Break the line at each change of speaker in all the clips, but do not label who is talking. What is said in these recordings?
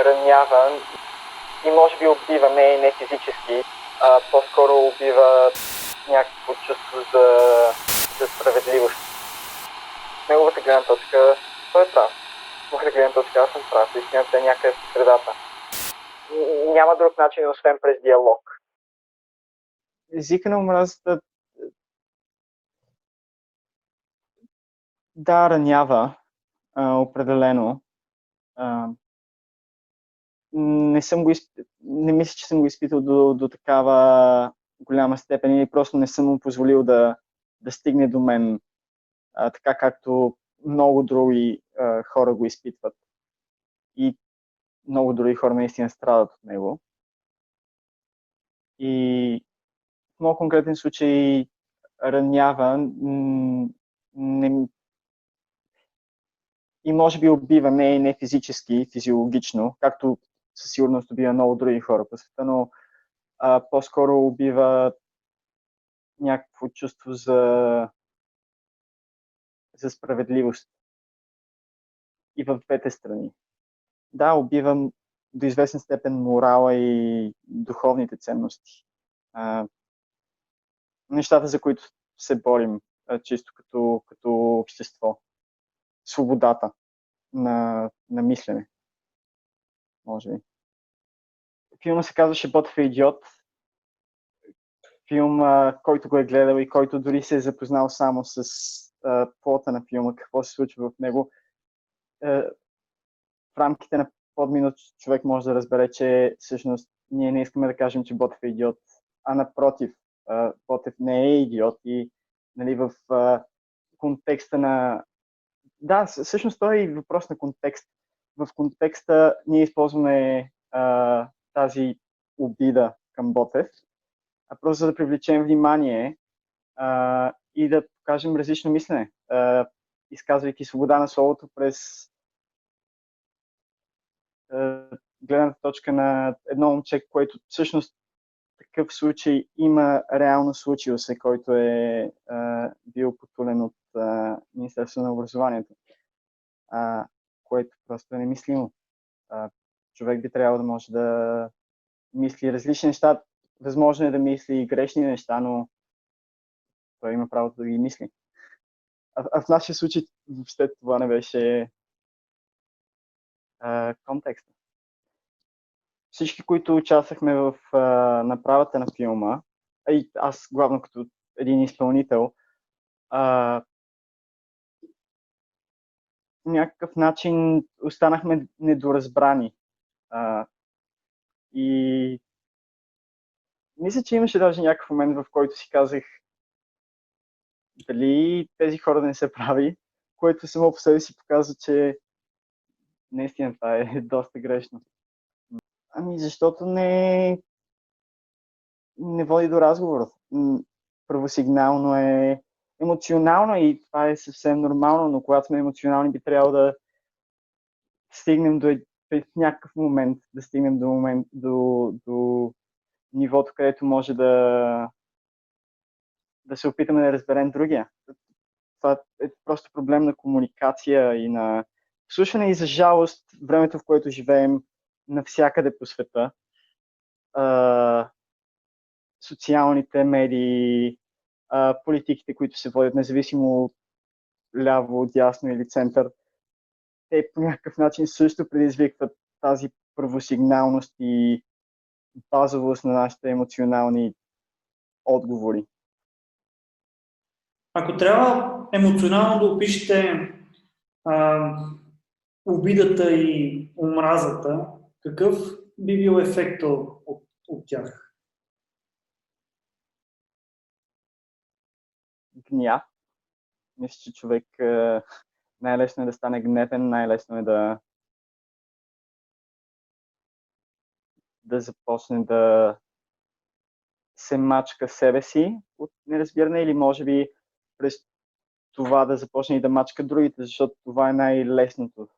ранява и може би убива, не физически, а по-скоро убива някакво чувство за справедливост. От неговата гледна точка той е прав. От моята гледна точка аз съм прав. Истината е някъде в средата. Няма друг начин, освен през диалог.
Езика на омразата да, ранява, определено. Не мисля, че съм го изпитал до такава голяма степен или просто не съм му позволил да стигне до мен, така както много други хора го изпитват. И много други хора наистина страдат от него. И в моят конкретен случай ранява и може би убива, не физически, физиологично, както със сигурност убива много други хора по света, но по-скоро убива някакво чувство за справедливост. И в двете страни. Да, убива до известен степен морала и духовните ценности. Нещата, за които се борим чисто като общество. Свободата на мислене. Може би. Филма се казваше Ботев е идиот. Филм, който го е гледал и който дори се е запознал само с плота на филма, какво се случва в него. В рамките на под-минут човек може да разбере, че всъщност ние не искаме да кажем, че Ботев е идиот, а напротив, Ботев не е идиот и нали, в контекста на... Да, всъщност това е и въпрос на контекст. В контекста ние използваме тази обида към Ботев, просто за да привлечем внимание и да покажем различно мислене, изказвайки свобода на словото през гледната точка на едно момче, което всъщност такъв случай има реално случил се, който е бил потулен от Министерството на образованието, което просто е немислимо. Човек би трябвало да може да мисли различни неща. Възможно е да мисли и грешни неща, но той има правото да ги мисли. А в нашия случай въобще това не беше контекста. Всички, които участвахме в направата на филма, и аз главно като един изпълнител, някакъв начин останахме недоразбрани. И мисля, че имаше даже някакъв момент, в който си казах дали тези хора не са прави, което само по себе си показва, че наистина това е доста грешно. Защото не води до разговор. Първосигнално е емоционално и това е съвсем нормално, но когато сме емоционални, би трябвало да стигнем в някакъв момент, да стигнем до нивото, където може да се опитаме да разберем другия. Това е просто проблем на комуникация и на слушане и за жалост, времето, в което живеем навсякъде по света. Социалните медии, политиките, които се водят независимо ляво, дясно или център, те по някакъв начин също предизвикват тази първосигналност и базовост на нашите емоционални отговори.
Ако трябва емоционално да опишете обидата и омразата, какъв би бил ефектът от тях?
Гняв. Мисля, че човек най-лесно е да стане гневен, най-лесно е да започне да се мачка себе си от неразбиране или може би през това да започне и да мачка другите, защото това е най-лесното.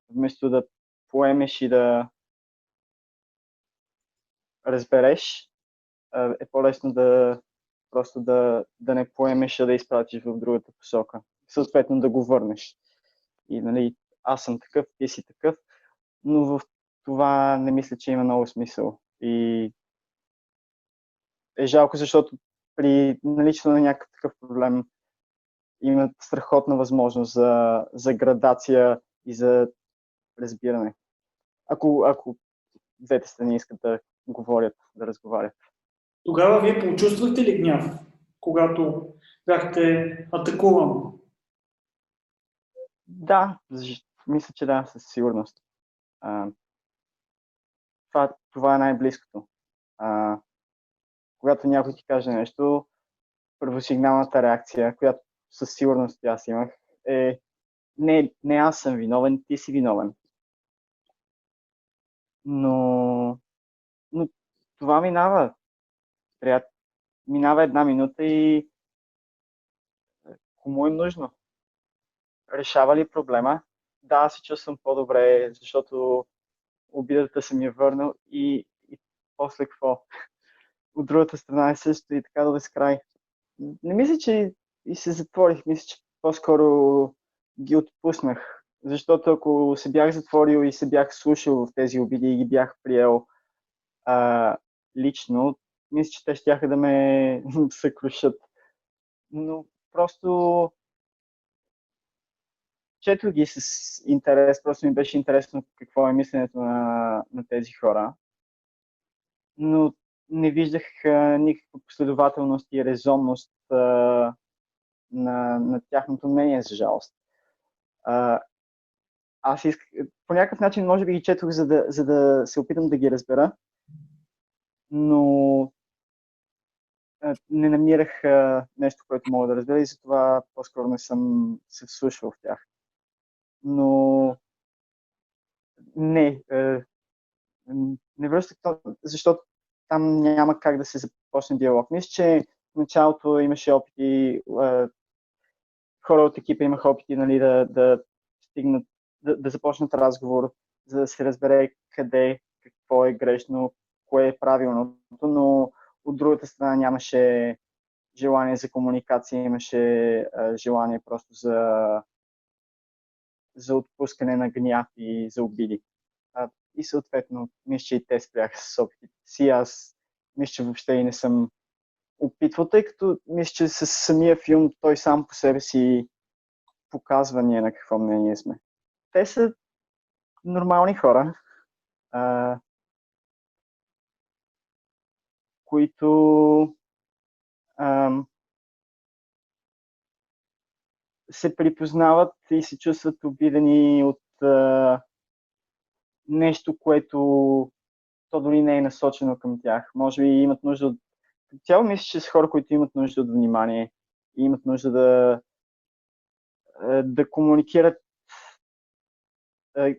Вместо да поемеш и да разбереш, е по-лесно просто да не поемеш, а да изпратиш в другата посока. Съответно да го върнеш. И нали, аз съм такъв, ти си такъв. но в това не мисля, че има много смисъл. И е жалко, защото при наличието на някакъв такъв проблем имат страхотна възможност за градация и за разбиране. Ако двете страни искат да говорят, да разговарят.
Тогава вие почувствахте ли гняв, когато бяхте атакуван?
Да, мисля, че да, със сигурност. А, това е най-близкото. Когато някой ти каже нещо, първосигналната реакция, която със сигурност аз имах, е не аз съм виновен, ти си виновен. Но това минава. Минава една минута и кому е нужно? Решава ли проблема? Да, аз се чувствам по-добре, защото обидата съм я върнал и после какво? От другата страна е също и така до безкрай. Не мисля, че и се затворих. Мисля, че по-скоро ги отпуснах. Защото ако се бях затворил и се бях слушал в тези обиди и ги бях приел лично, мисля, че те щяха да ме съкрушат. Но просто четох ги с интерес, просто ми беше интересно какво е мисленето на тези хора. Но не виждах никаква последователност и резонност на тяхното мнение, за жалост. Аз исках, по някакъв начин, може би ги четох, за да се опитам да ги разбера, но не намирах нещо, което мога да разбера и затова по-скоро не съм се вслушвал в тях. Но не връщах то, защото там няма как да се започне диалог. Мисля, че в началото имаше опити, хора от екипа имаха опити, нали, да стигнат, да започнат разговор, за да се разбере къде, какво е грешно, кое е правилното, но от другата страна нямаше желание за комуникация, имаше желание просто за отпускане на гняв и за обиди. И съответно, мисля, че и те спряха с опитите си. Аз мисля, че въобще и не съм опитвал, тъй като мисля, че с самия филм той сам по себе си показва ние на какво мнение сме. Те са нормални хора, които се припознават и се чувстват обидени от нещо, което то дори не е насочено към тях. Може би имат нужда от... Цяло мисля, че са хора, които имат нужда от внимание и имат нужда да комуникират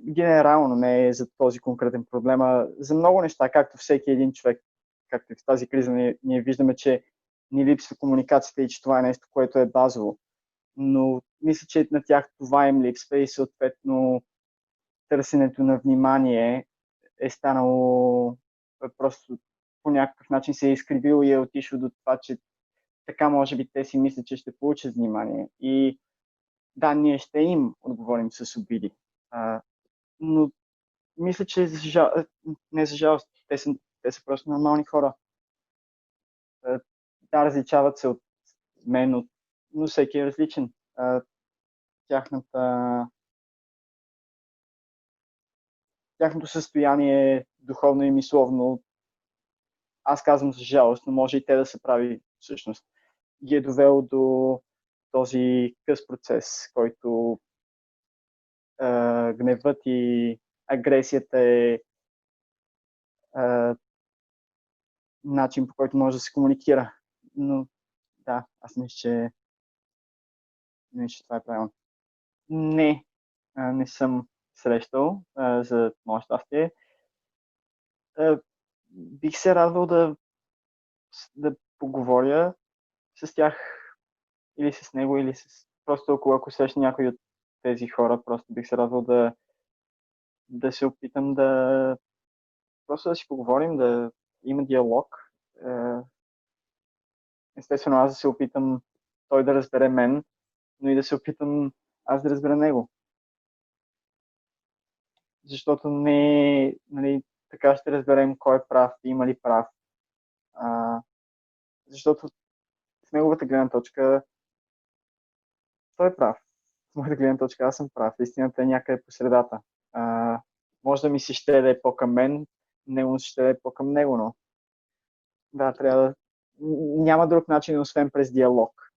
генерално, не за този конкретен проблем, а за много неща, както всеки един човек, както и в тази криза ние виждаме, че ни липсва комуникацията и че това е нещо, което е базово. Но мисля, че на тях това им липсва и съответно търсенето на внимание е станало просто по някакъв начин се е изкривило и е отишло до това, че така може би те си мислят, че ще получат внимание. И да, ние ще им отговорим с обиди. Но мисля, че не за жалост, те са просто нормални хора. Да, различават се от мен, но всеки е различен. Тяхното състояние духовно и мисловно, аз казвам за жалост, но може и те да се прави всъщност, ги е довело до този къс процес, който гневът и агресията е начин, по който може да се комуникира. Но да, аз мисля, че това е правилно. Не съм срещал, за мое щастие. Бих се радвал да поговоря с тях или с него, или просто ако срещна някой от тези хора, просто бих се радвал да се опитам просто да си поговорим, да има диалог. Естествено, аз да се опитам той да разбере мен, но и да се опитам аз да разбера него. защото не, нали, така ще разберем кой е прав, има ли прав. Защото в неговата гледна точка той е прав. В моята гледна точка аз съм прав. Истината е някъде по средата. Може да ми се ще да е по-към мен, него ще да е по-към него, но да, трябва да... Няма друг начин, освен през диалог.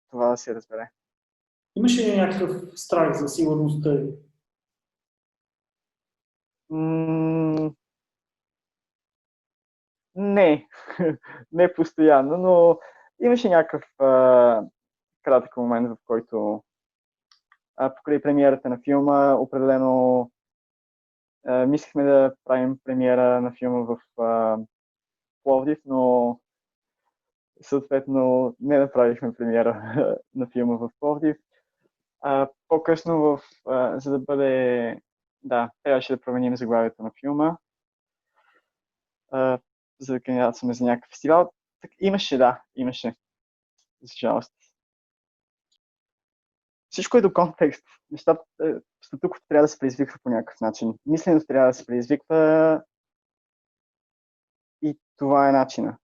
Това да се разбере.
Имаше ли някакъв страх за сигурността ви?
Не, не постоянно, но имаше някакъв кратък момент, в който покрай премиерата на филма, определено мислихме да правим премиера на филма в Пловдив, но съответно не направихме премиера на филма в Пловдив. По-късно, за да бъде... Да, трябваше да променим заглавието на филма, за да кандидатстваме за някакъв фестивал. Так, имаше. За жалост. Всичко е до контекст. Нещата, статуквото трябва да се предизвиква по някакъв начин. Мисленето трябва да се предизвиква и това е начина.